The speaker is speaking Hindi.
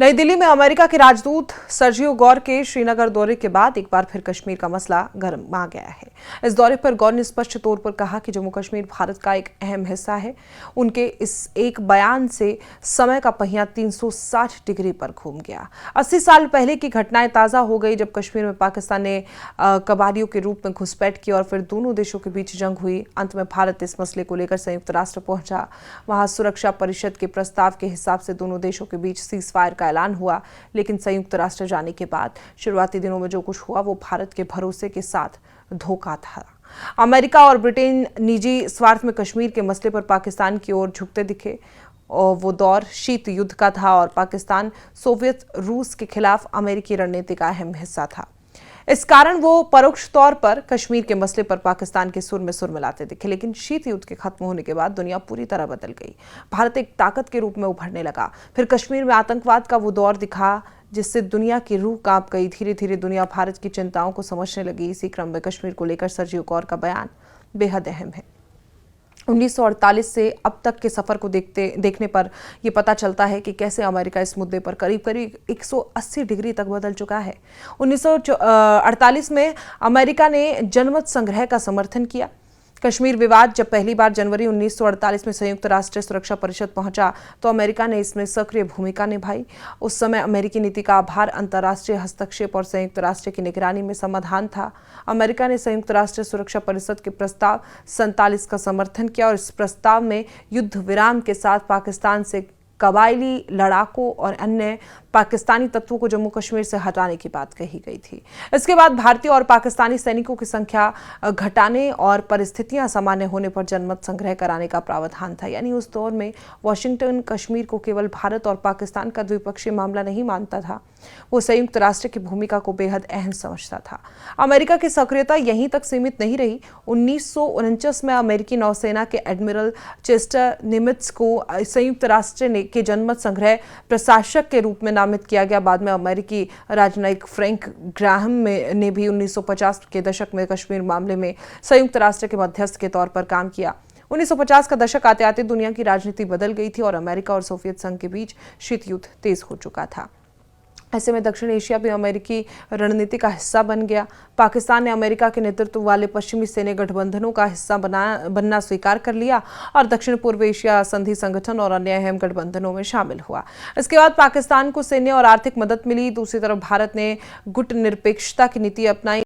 नई दिल्ली में अमेरिका के राजदूत सर्जियो गौर के श्रीनगर दौरे के बाद एक बार फिर कश्मीर का मसला गर्मा गया है। इस दौरे पर गौर ने स्पष्ट तौर पर कहा कि जम्मू कश्मीर भारत का एक अहम हिस्सा है। उनके इस एक बयान से समय का पहिया 360 डिग्री पर घूम गया। 80 साल पहले की घटनाएं ताजा हो गई जब कश्मीर में पाकिस्तान ने कबाड़ियों के रूप में घुसपैठ की और फिर दोनों देशों के बीच जंग हुई। अंत में भारत इस मसले को लेकर संयुक्त राष्ट्र पहुंचा। वहां सुरक्षा परिषद के प्रस्ताव के हिसाब से दोनों देशों के बीच सीजफायर का ऐलान हुआ, लेकिन संयुक्त राष्ट्र जाने के बाद शुरुआती दिनों में जो कुछ हुआ वो भारत के भरोसे के साथ धोखा था। अमेरिका और ब्रिटेन निजी स्वार्थ में कश्मीर के मसले पर पाकिस्तान की ओर झुकते दिखे और वो दौर शीत युद्ध का था और पाकिस्तान सोवियत रूस के खिलाफ अमेरिकी रणनीति का अहम हिस्सा था। इस कारण वो परोक्ष तौर पर कश्मीर के मसले पर पाकिस्तान के सुर में सुर मिलाते दिखे। लेकिन शीत युद्ध के खत्म होने के बाद दुनिया पूरी तरह बदल गई। भारत एक ताकत के रूप में उभरने लगा। फिर कश्मीर में आतंकवाद का वो दौर दिखा जिससे दुनिया की रूह कांप गई। धीरे धीरे दुनिया भारत की चिंताओं को समझने लगी। इसी क्रम में कश्मीर को लेकर सर्जियो गौर का बयान बेहद अहम है। 1948 से अब तक के सफर को देखने पर यह पता चलता है कि कैसे अमेरिका इस मुद्दे पर करीब करीब 180 डिग्री तक बदल चुका है। 1948 में अमेरिका ने जनमत संग्रह का समर्थन किया। कश्मीर विवाद जब पहली बार जनवरी 1948 में संयुक्त राष्ट्र सुरक्षा परिषद पहुंचा तो अमेरिका ने इसमें सक्रिय भूमिका निभाई। उस समय अमेरिकी नीति का आधार अंतर्राष्ट्रीय हस्तक्षेप और संयुक्त राष्ट्र की निगरानी में समाधान था। अमेरिका ने संयुक्त राष्ट्र सुरक्षा परिषद के प्रस्ताव 47 का समर्थन किया और इस प्रस्ताव में युद्ध विराम के साथ पाकिस्तान से कबायली लड़ाकों और अन्य पाकिस्तानी तत्वों को जम्मू कश्मीर से हटाने की बात कही गई थी। इसके बाद भारतीय और पाकिस्तानी सैनिकों की संख्या घटाने और परिस्थितियां सामान्य होने पर जनमत संग्रह कराने का प्रावधान था। यानी उस दौर में वॉशिंगटन कश्मीर को केवल भारत और पाकिस्तान का द्विपक्षीय मामला नहीं मानता था, वो संयुक्त राष्ट्र की भूमिका को बेहद अहम समझता था। अमेरिका की सक्रियता यहीं तक सीमित नहीं रही। 1949 में अमेरिकी नौसेना के एडमिरल चेस्टर निमित्ज को संयुक्त राष्ट्र के जनमत संग्रह प्रशासक के रूप में नामित किया गया। बाद में अमेरिकी राजनयिक फ्रैंक ग्राहम ने भी 1950 के दशक में कश्मीर मामले में संयुक्त राष्ट्र के मध्यस्थ के तौर पर काम किया। 1950 का दशक आते आते दुनिया की राजनीति बदल गई थी और अमेरिका और सोवियत संघ के बीच शीत युद्ध तेज हो चुका था। ऐसे में दक्षिण एशिया भी अमेरिकी रणनीति का हिस्सा बन गया। पाकिस्तान ने अमेरिका के नेतृत्व वाले पश्चिमी सैन्य गठबंधनों का हिस्सा बनना स्वीकार कर लिया और दक्षिण पूर्व एशिया संधि संगठन और अन्य अहम गठबंधनों में शामिल हुआ। इसके बाद पाकिस्तान को सैन्य और आर्थिक मदद मिली। दूसरी तरफ भारत ने गुट निरपेक्षता की नीति अपनाई।